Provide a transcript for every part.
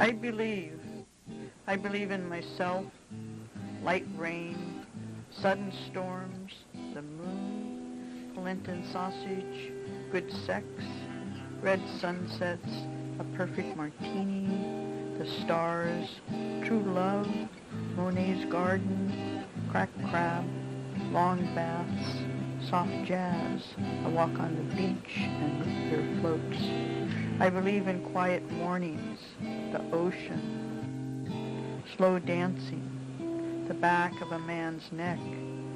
I believe. I believe in myself, light rain, sudden storms, the moon, polenta and sausage, good sex, red sunsets, a perfect martini, the stars, true love, Monet's garden, cracked crab, long baths, soft jazz, a walk on the beach and root beer floats. I believe in quiet mornings, the ocean, slow dancing, the back of a man's neck,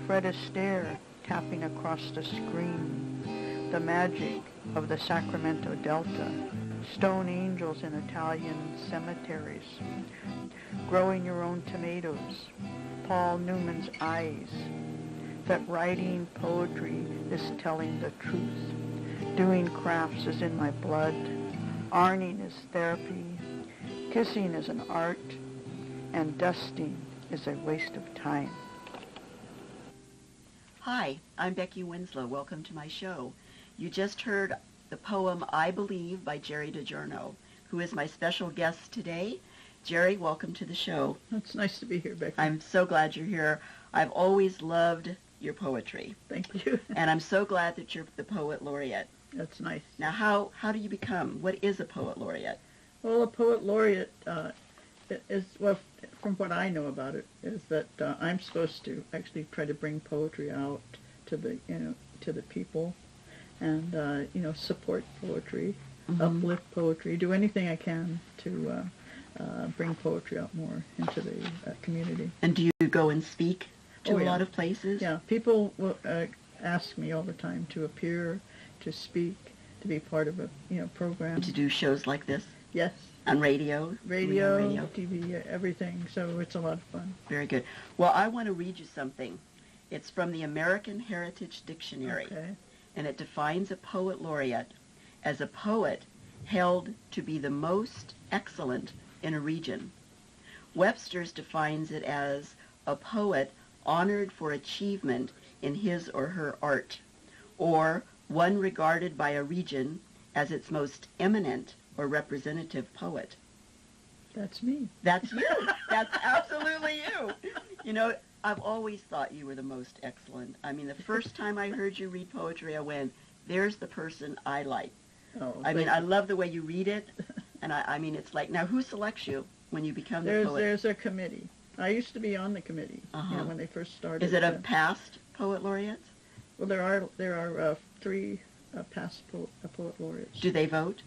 Fred Astaire tapping across the screen, the magic of the Sacramento Delta, stone angels in Italian cemeteries, growing your own tomatoes, Paul Newman's eyes, that writing poetry is telling the truth, doing crafts is in my blood, ironing is therapy, kissing is an art, and dusting is a waste of time. Hi, I'm Becky Winslow. Welcome to my show. You just heard the poem I Believe by Geri Digiorno, who is my special guest today. Geri, welcome to the show. It's nice to be here, Becky. I'm so glad you're here. I've always loved your poetry. Thank you. And I'm so glad that you're the Poet Laureate. That's nice. Now, how do you become? What is a Poet Laureate? Well, a Poet Laureate is, well, from what I know about it, is that I'm supposed to actually try to bring poetry out to the, to the people, and support poetry, uplift poetry, do anything I can to bring poetry out more into the community. And do you go and speak to a yeah. lot of places? Yeah, people will ask me all the time to appear, to speak, to be part of a program. To do shows like this? Yes. On radio? Radio, TV, everything. So it's a lot of fun. Very good. Well, I want to read you something. It's from the American Heritage Dictionary. Okay. And it defines a poet laureate as a poet held to be the most excellent in a region. Webster's defines it as a poet honored for achievement in his or her art, or one regarded by a region as its most eminent or representative poet. That's me. That's you. That's absolutely you. I've always thought you were the most excellent. I mean, the first time I heard you read poetry, I went, there's the person I like. Oh, I love the way you read it. And I mean, it's like, now who selects you when you become the poet? There's a committee. I used to be on the committee when they first started. Is it a past poet laureates? Well, there are 3 past poet laureates. Do they vote?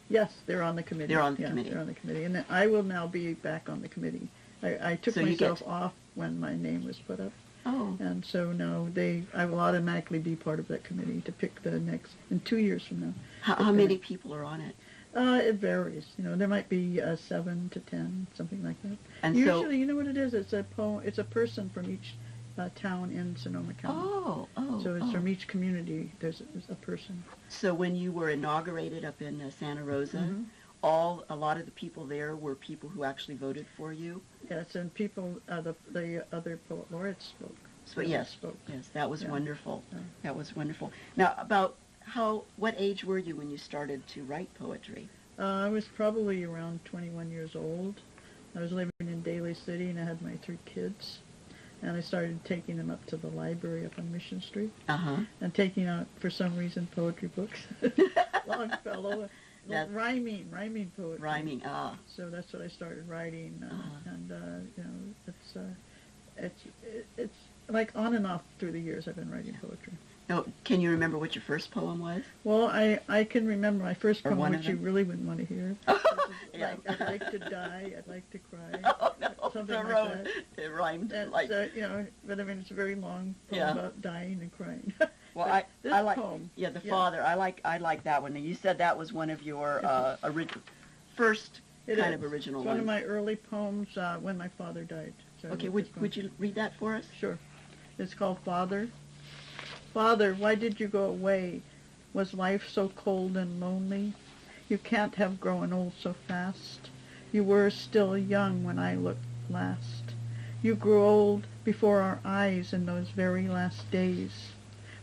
Yes, they're on the committee. They're on the committee. They're on the committee. And then I will now be back on the committee. I took myself off when my name was put up. Oh. And so now I will automatically be part of that committee to pick the next, in 2 years from now. How many people are on it? It varies. There might be 7 to 10, something like that. And usually, you know what it is? It's a person from each town in Sonoma County. So it's from each community. There's a person. So when you were inaugurated up in Santa Rosa, a lot of the people there were people who actually voted for you? Yes, and people, the other poet laureates spoke. So yes, that was wonderful. Yeah. That was wonderful. Now, about what age were you when you started to write poetry? I was probably around 21 years old. I was living in Daly City, and I had my 3 kids. And I started taking them up to the library up on Mission Street. And taking out, for some reason, poetry books. Longfellow. Rhyming poetry. Rhyming, So that's what I started writing, and it's like on and off through the years I've been writing poetry. Now, can you remember what your first poem was? Well, I can remember my first poem, which you really wouldn't want to hear. I'd like to die, I'd like to cry. Oh, no, something like that. It rhymed. But I mean, it's a very long poem about dying and crying. Well, I like poem. The Father. I like that one. And you said that was one of your first kind of original ones. It's one of my early poems when my father died. So okay, would you read that for us? Sure. It's called Father. Father, why did you go away? Was life so cold and lonely? You can't have grown old so fast. You were still young when I looked last. You grew old before our eyes in those very last days.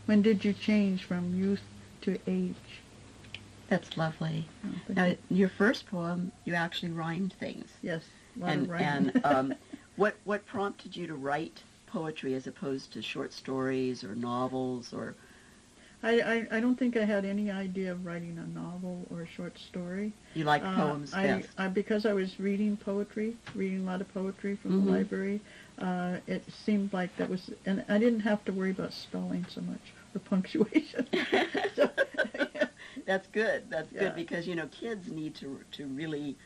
When did you change from youth to age? That's lovely. Oh, thank Now, you. your first poem, you actually rhymed things. Yes, a lot of rhyming. And what prompted you to write poetry as opposed to short stories or novels or? I don't think I had any idea of writing a novel or a short story. You like poems best? Because I was reading a lot of poetry from the library, it seemed like that was, and I didn't have to worry about spelling so much or punctuation. So, That's good. That's Yeah. good because, kids need to really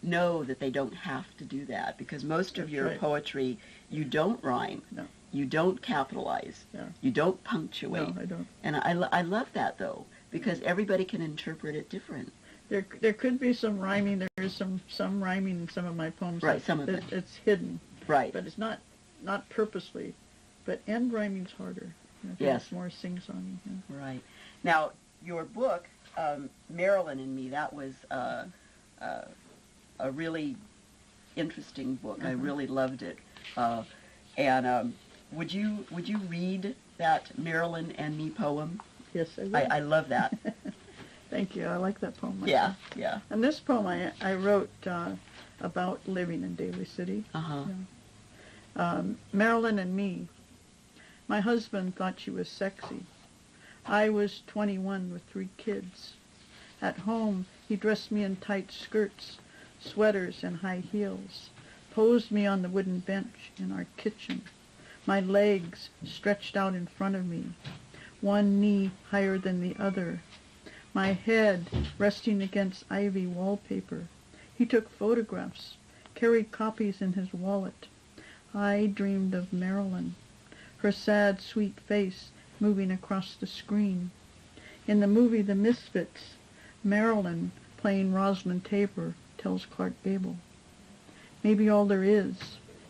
know that they don't have to do that because most of That's your right. poetry, you don't rhyme. No. You don't capitalize. Yeah. You don't punctuate. No, I don't. And I love that, though, because everybody can interpret it different. There could be some rhyming. There is some rhyming in some of my poems. Right, some of it. It's hidden. Right. But it's not purposely. But end rhyming's harder. I think Yes. It's more sing-songy. Yeah. Right. Now, your book, Marilyn and Me, that was a really interesting book. I really loved it. And would you read that Marilyn and Me poem? Yes, I will. I love that. Thank you. I like that poem. Yeah, myself. yeah. And this poem I wrote about living in Daly City. Uh-huh. Marilyn and Me. My husband thought she was sexy. I was 21 with 3 kids. At home, he dressed me in tight skirts, sweaters, and high heels, posed me on the wooden bench in our kitchen, my legs stretched out in front of me, one knee higher than the other, my head resting against ivy wallpaper. He took photographs, carried copies in his wallet. I dreamed of Marilyn, her sad, sweet face moving across the screen. In the movie The Misfits, Marilyn, playing Rosalind Tabor, tells Clark Gable, maybe all there is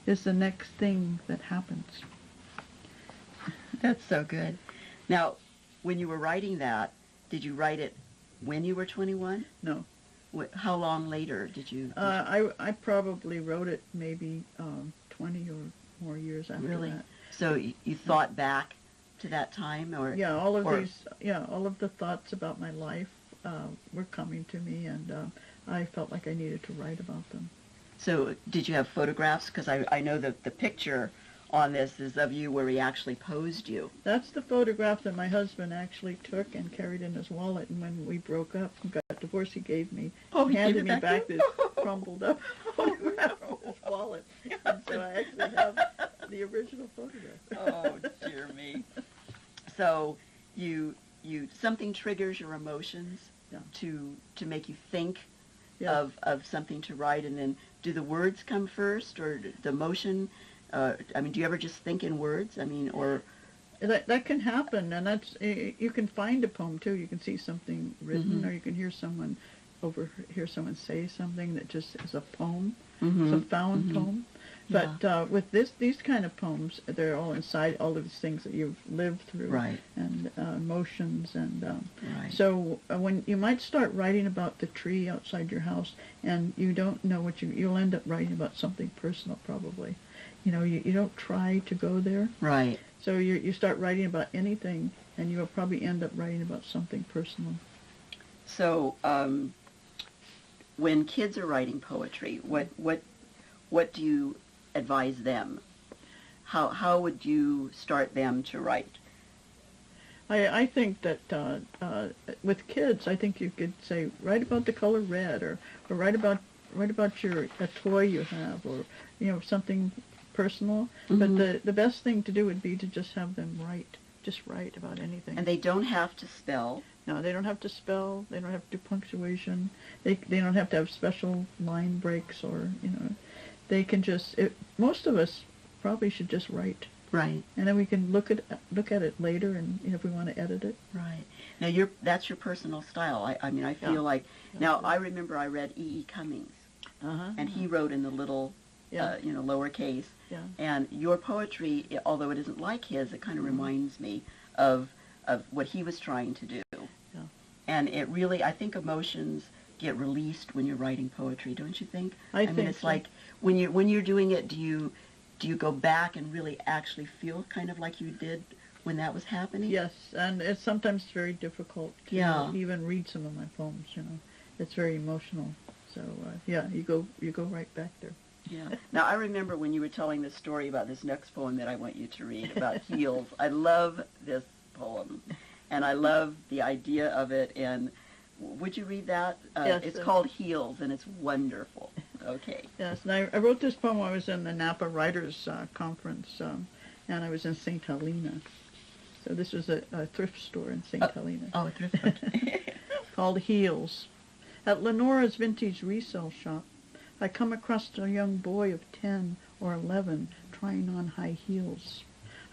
the next thing that happens. That's so good. Now, when you were writing that, did you write it when you were 21? No. How long later did you? I probably wrote it maybe 20 or more years after Really? that. So you thought back to that time, or Yeah, all of the thoughts about my life were coming to me, and I felt like I needed to write about them. So did you have photographs? Because I know that the picture on this is of you where he actually posed you. That's the photograph that my husband actually took and carried in his wallet, and when we broke up and got divorced, he gave me, He handed gave me it back to this crumpled up photograph from his wallet, and so I actually have the original photograph. Oh, dear me. So you something triggers your emotions to make you think Yeah. of something to write, and then do the words come first or the emotion? Do you ever just think in words? Or That can happen, and that's you can find a poem too. You can see something written, or you can hear someone say something that just is a poem. It's a found poem. But with these kind of poems, they're all inside all of these things that you've lived through, Right. and emotions, and Right. so when you might start writing about the tree outside your house, and you don't know what you'll end up writing about something personal probably. You don't try to go there. Right. So you start writing about anything, and you'll probably end up writing about something personal. So when kids are writing poetry, what do you advise them? How would you start them to write? I think that with kids, I think you could say write about the color red, or write about a toy you have, or something personal. But the best thing to do would be to just have them just write about anything. And they don't have to spell. No, they don't have to spell. They don't have to do punctuation. They don't have to have special line breaks, or they can just. Most of us probably should just write. Right. And then we can look at it later, and if we want to edit it. Right. Now that's your personal style. I feel like now I remember I read E.E. Cummings, and he wrote in the little, lowercase. Yeah. And your poetry, although it isn't like his, it kind of reminds me of what he was trying to do. Yeah. And it really, I think emotions get released when you're writing poetry, don't you think? I mean, think it's so. like when you're doing it, do you go back and really actually feel kind of like you did when that was happening? Yes, and it's sometimes very difficult to Yeah. even read some of my poems. It's very emotional. So yeah, you go right back there. Yeah. Now, I remember when you were telling the story about this next poem that I want you to read about heels. I love this poem, and I love the idea of it. And would you read that? Yes. It's called Heels, and it's wonderful. Okay. Yes, and I wrote this poem when I was in the Napa Writers Conference, and I was in St. Helena. So this was a thrift store in St. Helena. Oh, a thrift store. Called Heels. At Lenora's vintage resale shop, I come across a young boy of 10 or 11 trying on high heels.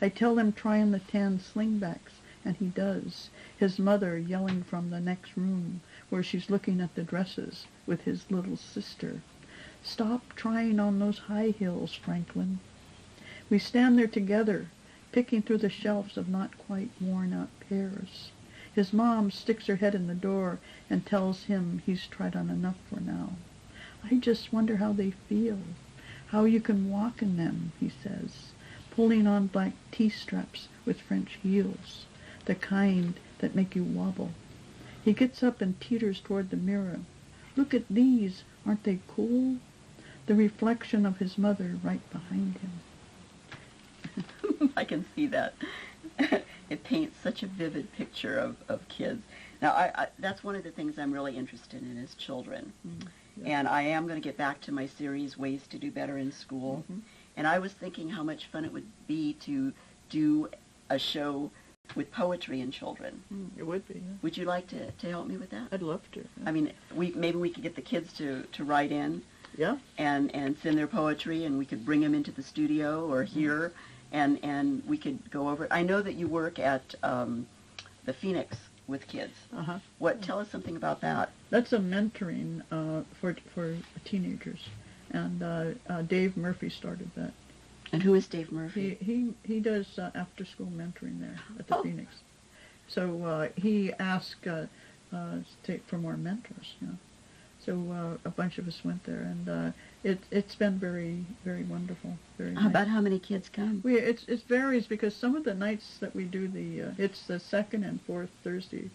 I tell him try on the tan slingbacks, and he does, his mother yelling from the next room where she's looking at the dresses with his little sister. Stop trying on those high heels, Franklin. We stand there together, picking through the shelves of not quite worn-out pairs. His mom sticks her head in the door and tells him he's tried on enough for now. I just wonder how they feel, how you can walk in them, he says, pulling on black T-straps with French heels, the kind that make you wobble. He gets up and teeters toward the mirror. Look at these, aren't they cool? The reflection of his mother right behind him. I can see that. It paints such a vivid picture of kids. Now, I that's one of the things I'm really interested in is children. Mm-hmm. And I am going to get back to my series, Ways to Do Better in School. Mm-hmm. And I was thinking how much fun it would be to do a show with poetry in children. It would be, yeah. Would you like to help me with that? I'd love to. Yeah. I mean, maybe we could get the kids to write in Yeah. and send their poetry, and we could bring them into the studio or here, and we could go over it. I know that you work at the Phoenix with kids. Uh-huh. Tell us something about that. That's a mentoring for teenagers, and Dave Murphy started that. And who is Dave Murphy? He does after-school mentoring there at the Phoenix. So he asked for more mentors. So a bunch of us went there, and it's been very, very wonderful. Very nice. About how many kids come? It varies because some of the nights that we do it's the second and fourth Thursday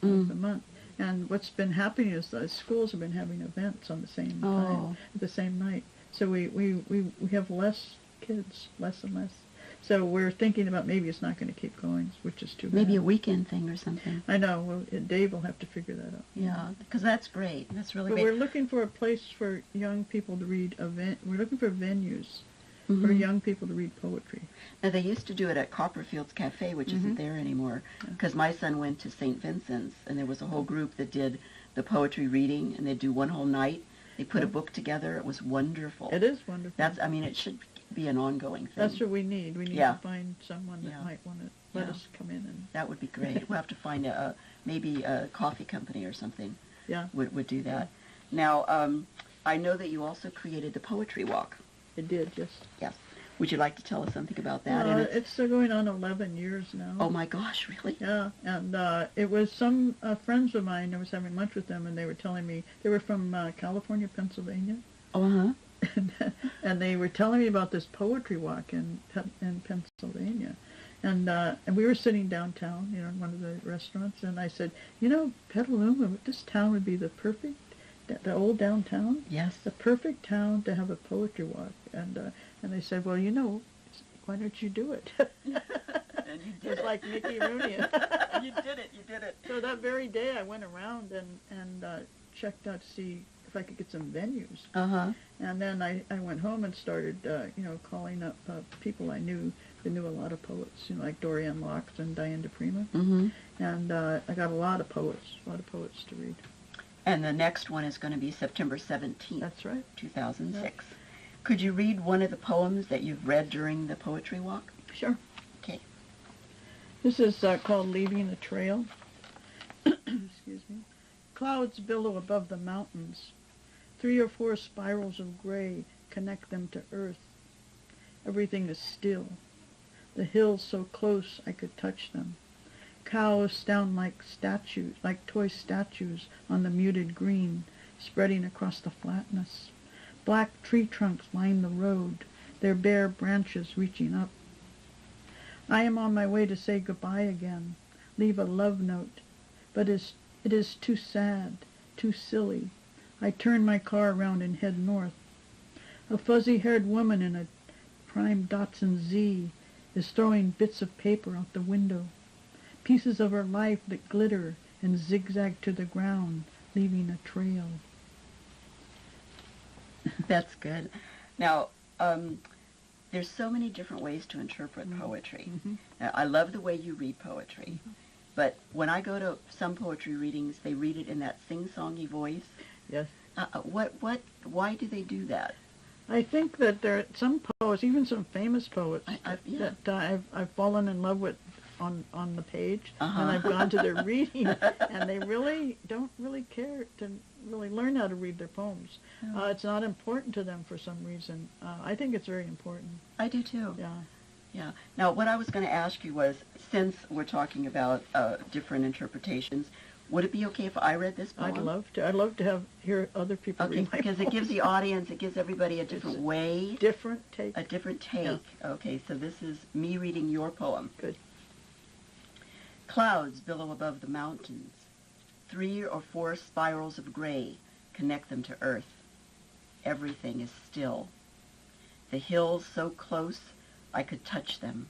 of the month. And what's been happening is the schools have been having events on the same time, at the same night. So we have less kids, less and less. So we're thinking about maybe it's not going to keep going, which is too bad. Maybe a weekend thing or something. I know. Well, Dave will have to figure that out. Yeah, because that's great. That's really but great. We're looking for a place for young people to read. We're looking for venues for young people to read poetry. Now, they used to do it at Copperfield's Cafe, which isn't there anymore, because my son went to St. Vincent's, and there was a whole group that did the poetry reading, and they'd do one whole night. They put a book together. It was wonderful. It is wonderful. It should be an ongoing thing. That's what we need. We need to find someone that might want to let us come in. And that would be great. We'll have to find maybe a coffee company or something would do that. Now, I know that you also created the Poetry Walk. It did, yes. Yes. Would you like to tell us something about that? It's going on 11 years now. Oh, my gosh, really? Yeah, and it was some friends of mine. I was having lunch with them, and they were telling me, they were from California, Pennsylvania. Uh-huh. And they were telling me about this poetry walk in Pennsylvania. And we were sitting downtown, in one of the restaurants, and I said, Petaluma, this town would be the old downtown? Yes. The perfect town to have a poetry walk. And they said, well, why don't you do it? And you did Just like Mickey Rooney. You did it. So that very day I went around and checked out to see if I could get some venues. Uh-huh. And then I went home and started, calling up people I knew that knew a lot of poets, like Dorian Locke and Diane DePrima. Mm-hmm. And I got a lot of poets to read. And the next one is going to be September 17th. That's right. 2006. Yep. Could you read one of the poems that you've read during the poetry walk? Sure. Okay. This is called Leaving the Trail. Excuse me. Clouds billow above the mountains. 3 or 4 spirals of gray connect them to earth. Everything is still. The hills so close I could touch them. Cows stand like statues, like toy statues on the muted green, spreading across the flatness. Black tree trunks line the road, their bare branches reaching up. I am on my way to say goodbye again, leave a love note, but it is too sad, too silly. I turn my car around and head north. A fuzzy-haired woman in a prime Datsun Z is throwing bits of paper out the window, pieces of her life that glitter and zigzag to the ground, leaving a trail. That's good. Now, there's so many different ways to interpret poetry. Now, I love the way you read poetry, but when I go to some poetry readings, they read it in that sing-songy voice. Yes. Why do they do that? I think that there are some poets, even some famous poets, that I've fallen in love with on the page, and I've gone to their reading, and they really don't really care to really learn how to read their poems. It's not important to them for some reason. I think it's very important. I do too. Yeah. Yeah. Now, what I was going to ask you was, since we're talking about different interpretations, would it be okay if I read this poem? I'd love to. I'd love to hear other people read my because poems. it gives the audience, it gives everybody a different way. Different take. A different take. Yeah. Okay, so this is me reading your poem. Good. Clouds billow above the mountains. 3 or 4 spirals of gray connect them to earth. Everything is still. The hills so close I could touch them.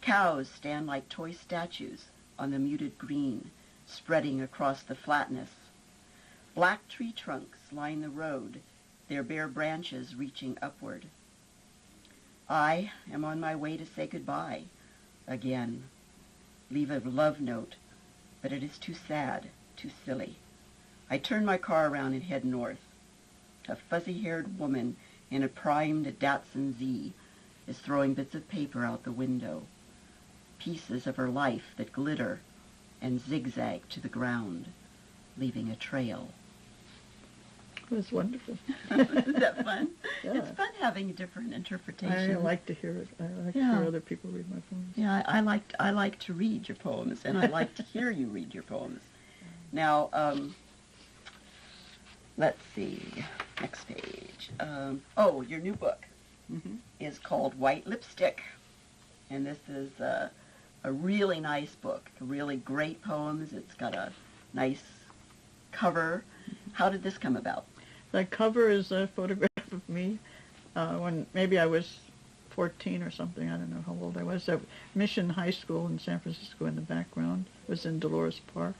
Cows stand like toy statues on the muted green, spreading across the flatness. Black tree trunks line the road, their bare branches reaching upward. I am on my way to say goodbye again. Leave a love note, but it is too sad, too silly. I turn my car around and head north. A fuzzy-haired woman in a primed Datsun Z is throwing bits of paper out the window, pieces of her life that glitter and zigzag to the ground, leaving a trail. It was wonderful. Isn't that fun? Yeah. It's fun having different interpretations. I like to hear it. I like to hear other people read my poems. Yeah, I like to read your poems, and I like to hear you read your poems. Now, let's see, next page. Your new book is called White Lipstick, and this is a really nice book, really great poems. It's got a nice cover. How did this come about? The cover is a photograph of me when maybe I was 14 or something. I don't know how old I was. Mission High School in San Francisco in the background was in Dolores Park.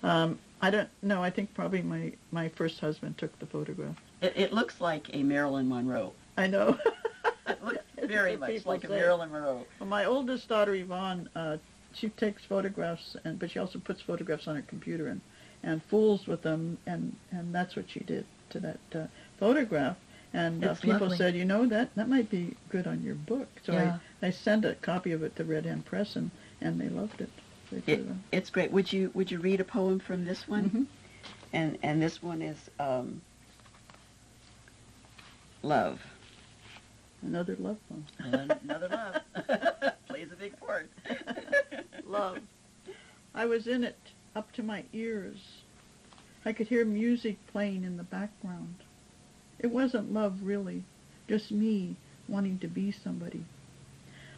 I don't know. I think probably my first husband took the photograph. It looks like a Marilyn Monroe. I know. It looks very much like a Marilyn Monroe. Well, my oldest daughter, Yvonne, she takes photographs, but she also puts photographs on her computer and fools with them, and that's what she did to that photograph. And people said, that might be good on your book. So I sent a copy of it to Red Hand Press, and they loved it. It's great. Would you read a poem from this one? And this one is Love. Another love poem. Another love. Plays a big part. Love. I was in it, up to my ears. I could hear music playing in the background. It wasn't love, really, just me wanting to be somebody.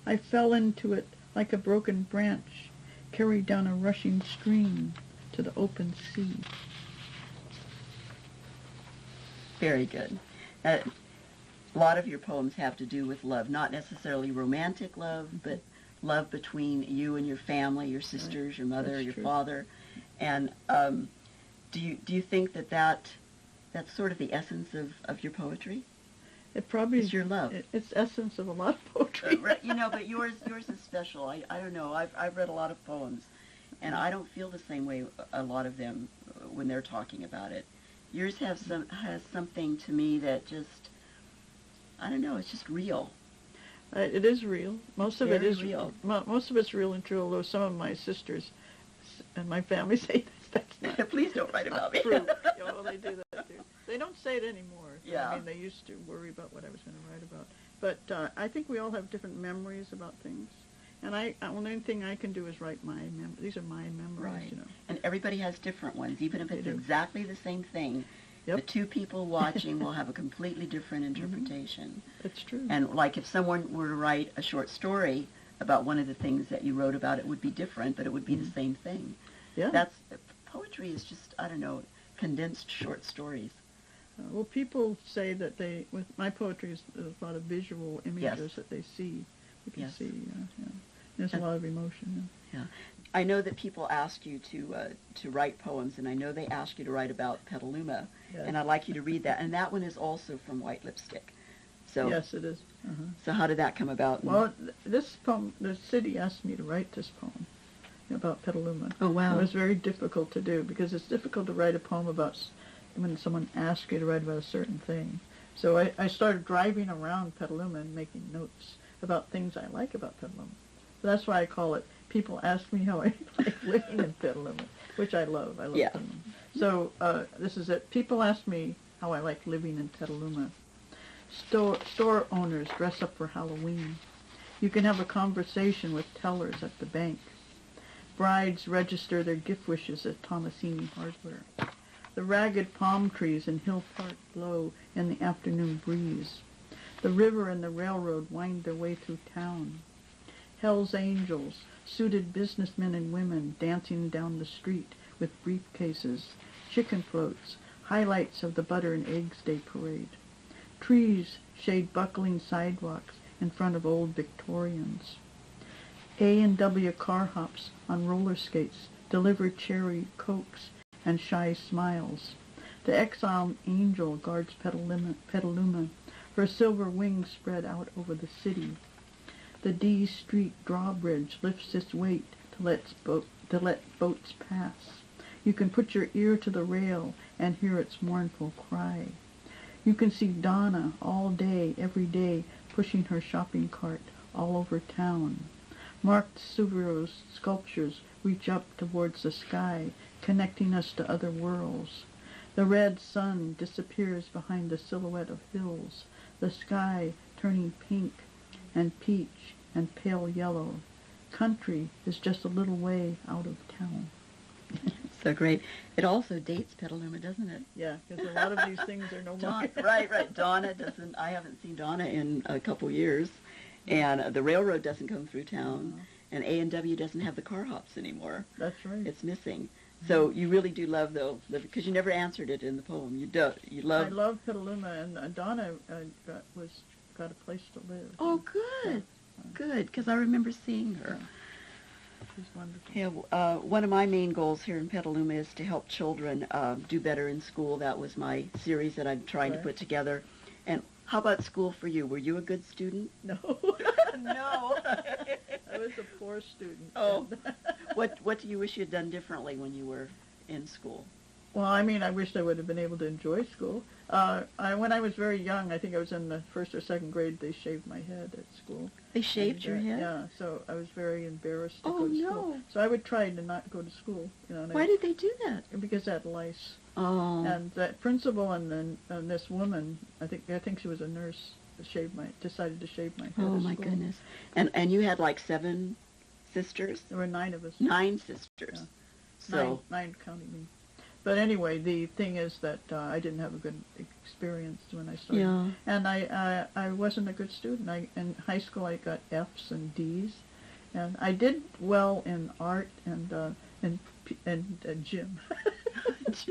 I fell into it like a broken branch, carried down a rushing stream to the open sea. Very good. A lot of your poems have to do with love, not necessarily romantic love, but love between you and your family, your sisters, your mother, That's your true. father. And do you think that's sort of the essence of your poetry? It probably is your love. It's essence of a lot of poetry. But yours is special. I don't know. I've read a lot of poems, and I don't feel the same way a lot of them when they're talking about it. Yours has something to me that just, I don't know, it's just real. It is real. Most of it is real. Most of it's real and true, although some of my sisters and my family say that's not. Please don't write about me. True. Yeah, well, they do that too. They don't say it anymore. Yeah. I mean, they used to worry about what I was going to write about. But I think we all have different memories about things. And the only thing I can do is write these are my memories, Right. And everybody has different ones, even if it's exactly the same thing. Yep. The two people watching will have a completely different interpretation. It's true. And like if someone were to write a short story about one of the things that you wrote about. It would be different, but it would be the same thing. Yeah. Poetry is just, I don't know, condensed short stories. Well, people say that with my poetry is a lot of visual images that they see. You can see, there's a lot of emotion. Yeah. I know that people ask you to write poems, and I know they ask you to write about Petaluma, and I'd like you to read that. And that one is also from White Lipstick. So yes, it is. So how did that come about? Well, this poem, the city asked me to write this poem about Petaluma. Oh, wow. It was very difficult to do because it's difficult to write a poem about when someone asks you to write about a certain thing. So I started driving around Petaluma and making notes about things I like about Petaluma. So that's why I call it, people ask me how I like living in Petaluma, which I love. I love Petaluma. So this is it. People ask me how I like living in Petaluma. Store owners dress up for Halloween. You can have a conversation with tellers at the bank. Brides register their gift wishes at Tomasini Hardware. The ragged palm trees in Hill Park blow in the afternoon breeze. The river and the railroad wind their way through town. Hell's Angels, suited businessmen and women dancing down the street with briefcases, chicken floats, highlights of the Butter and Eggs Day parade. Trees shade buckling sidewalks in front of old Victorians. A&W car hops on roller skates deliver cherry cokes and shy smiles. The exiled angel guards Petaluma, her silver wings spread out over the city. The D Street drawbridge lifts its weight to let boats pass. You can put your ear to the rail and hear its mournful cry. You can see Donna all day, every day, pushing her shopping cart all over town. Mark Suvero's sculptures reach up towards the sky, connecting us to other worlds. The red sun disappears behind the silhouette of hills, the sky turning pink and peach and pale yellow. Country is just a little way out of town. So great. It also dates Petaluma, doesn't it? Yeah, because a lot of these things are no more. Right. Donna doesn't, I haven't seen Donna in a couple years. And the railroad doesn't come through town. And A&W doesn't have the car hops anymore. That's right. It's missing. So you really do love, though, because you never answered it in the poem. You love. I love Petaluma, and Donna got a place to live. Oh, good. Good, because I remember seeing her. Yeah. She's wonderful. Yeah, one of my main goals here in Petaluma is to help children do better in school. That was my series that I'm trying to put together. And how about school for you? Were you a good student? No. No. I was a poor student. Oh. What do you wish you had done differently when you were in school? Well, I mean, I wished I would have been able to enjoy school. When I was very young, I think I was in the first or second grade, they shaved my head at school. They shaved your head? Yeah, so I was very embarrassed to go to school. So I would try to not go to school. Why did they do that? Because I had lice. Oh. And that principal and this woman, I think she was a nurse, decided to shave my head at school. Oh, my goodness. And you had like 7 sisters? There were 9 of us. 9 sisters. Yeah. So 9 counting me. But anyway, the thing is that I didn't have a good experience when I started. Yeah. And I wasn't a good student. In high school I got F's and D's. And I did well in art and gym. Those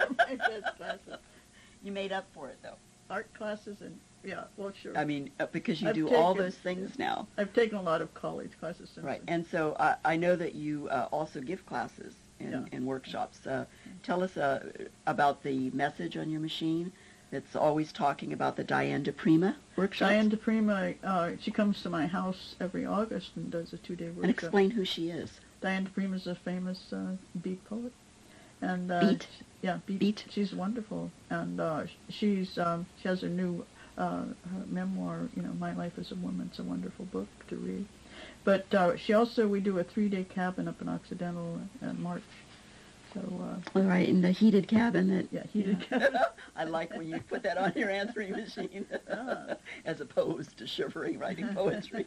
are my best classes. You made up for it, though. Art classes and, yeah, well, sure. I mean, because you do all those things now. I've taken a lot of college classes since. Right. And so I know that you also give classes and workshops. Tell us about the message on your machine that's always talking about the Diane DePrima workshop. Diane DePrima, she comes to my house every August and does a 2-day workshop. And explain who she is. Diane DePrima is a famous beat poet. And Beat? Yeah, beat. She's wonderful. And she has a new her memoir, My Life as a Woman. It's a wonderful book to read. But we do a 3-day cabin up in Occidental in March. So, all right, in the heated cabin. Heated cabin. I like when you put that on your answering machine, as opposed to shivering writing poetry.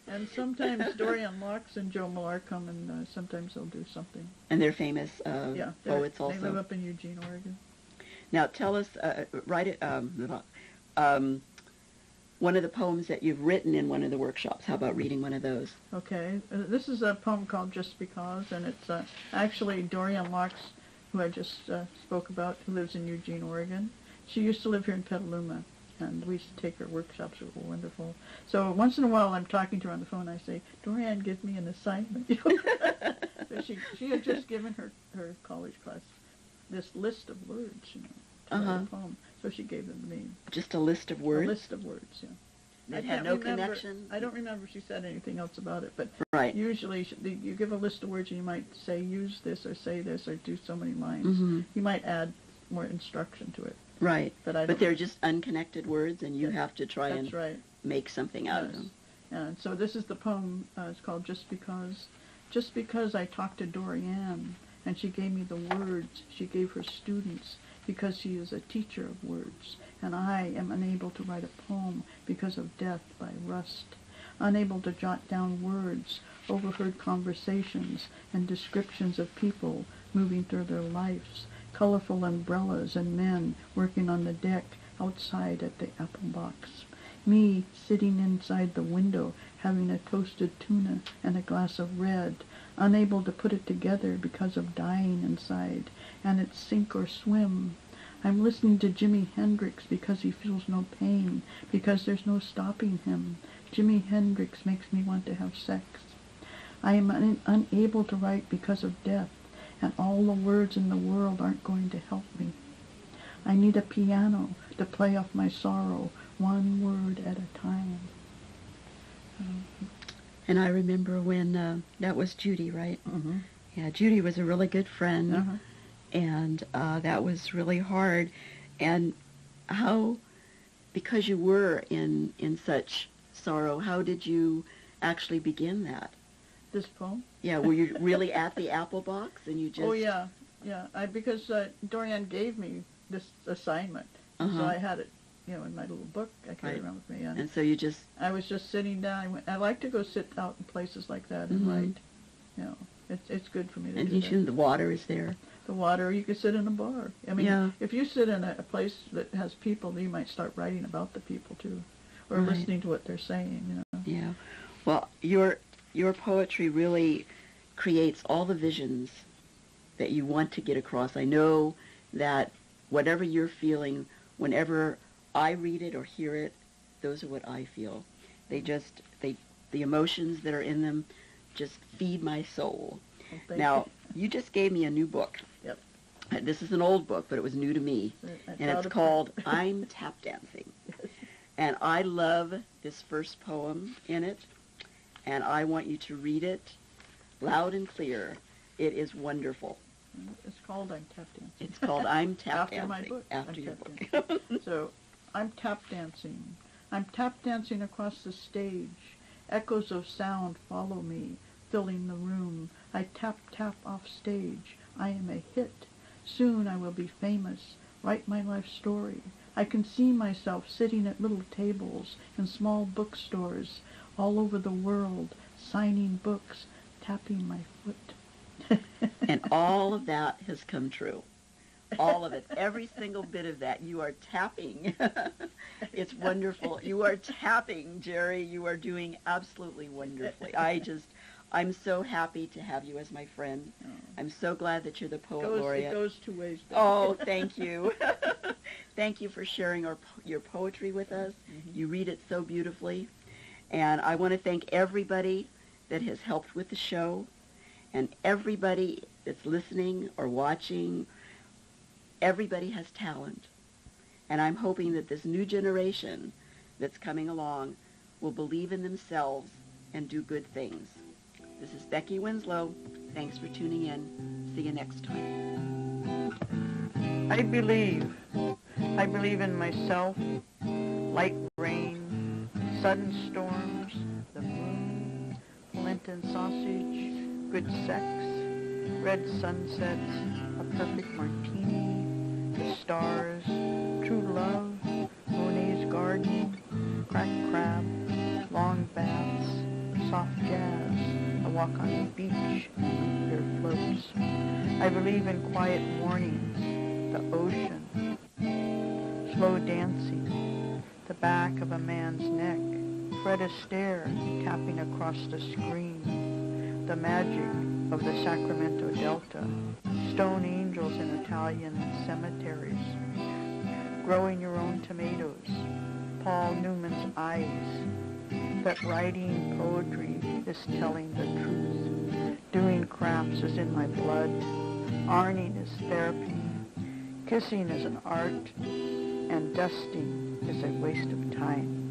And sometimes Dorian Locks and Joe Millar come, and sometimes they'll do something. And they're famous poets also. They live up in Eugene, Oregon. Now tell us, one of the poems that you've written in one of the workshops. How about reading one of those? Okay. This is a poem called Just Because, and it's actually Dorian Locke's, who I just spoke about, who lives in Eugene, Oregon. She used to live here in Petaluma, and we used to take her workshops. It was wonderful. So once in a while I'm talking to her on the phone, I say, Dorian, give me an assignment. So she had just given her college class this list of words, to write a poem. So she gave them to me. Just a list of words? A list of words, yeah. That had no connection? I don't remember if she said anything else about it, but right. Usually you give a list of words and you might say use this or say this or do so many lines. Mm-hmm. You might add more instruction to it. Right. But they're just unconnected words, and you have to try and right. make something out of them. And so this is the poem. It's called Just Because. Just because I talked to Dorian, and she gave me the words she gave her students, because she is a teacher of words, and I am unable to write a poem because of death by rust, unable to jot down words, overheard conversations and descriptions of people moving through their lives, colorful umbrellas and men working on the deck outside at the apple box. Me sitting inside the window having a toasted tuna and a glass of red, unable to put it together because of dying inside, and it's sink or swim. I'm listening to Jimi Hendrix because he feels no pain, because there's no stopping him. Jimi Hendrix makes me want to have sex. I am unable to write because of death, and all the words in the world aren't going to help me. I need a piano to play off my sorrow, one word at a time. And I remember when, that was Judy, right? Mm-hmm. Yeah, Judy was a really good friend, Uh-huh. and that was really hard. And how, because you were in such sorrow, how did you actually begin that? This poem? Yeah, were you really at the apple box and you just... Oh, yeah. Because Dorian gave me this assignment, so I had it, in my little book I carry around with me. And so you just... I was just sitting down. I like to go sit out in places like that and write. It's good for me to do that. The water is there. The water, you could sit in a bar. I mean, if you sit in a place that has people, you might start writing about the people, too, or listening to what they're saying, Yeah. Well, your poetry really creates all the visions that you want to get across. I know that whatever you're feeling, whenever I read it or hear it, those are what I feel. The emotions that are in them just feed my soul. Well, now, you just gave me a new book. Yep. This is an old book, but it was new to me. And it's called I'm Tap Dancing. Yes. And I love this first poem in it, and I want you to read it loud and clear. It is wonderful. It's called I'm Tap Dancing. It's called I'm Tap After Dancing. my book. After your book. So, I'm tap dancing. I'm tap dancing across the stage. Echoes of sound follow me, filling the room. I tap tap off stage. I am a hit. Soon I will be famous. Write my life story. I can see myself sitting at little tables in small bookstores all over the world, signing books, tapping my foot. And all of that has come true. All of it. Every single bit of that. You are tapping. It's wonderful. You are tapping, Geri. You are doing absolutely wonderfully. I'm so happy to have you as my friend. Oh. I'm so glad that you're the poet laureate. It goes 2 ways. Oh, thank you. Thank you for sharing your poetry with us. Mm-hmm. You read it so beautifully. And I want to thank everybody that has helped with the show, and everybody that's listening or watching. Everybody has talent. And I'm hoping that this new generation that's coming along will believe in themselves and do good things. This is Becky Winslow. Thanks for tuning in. See you next time. I believe in myself, light rain, sudden storms, the moon, Lenten sausage, good sex, red sunsets, a perfect martini, the stars, true love, Monet's garden, cracked crab, long baths, soft jazz, a walk on the beach, your floats. I believe in quiet mornings, the ocean, slow dancing, the back of a man's neck, Fred Astaire tapping across the screen, the magic of the Sacramento Delta, stone angels in Italian cemeteries, growing your own tomatoes, Paul Newman's eyes, that writing poetry is telling the truth, doing crafts is in my blood, ironing is therapy, kissing is an art, and dusting is a waste of time.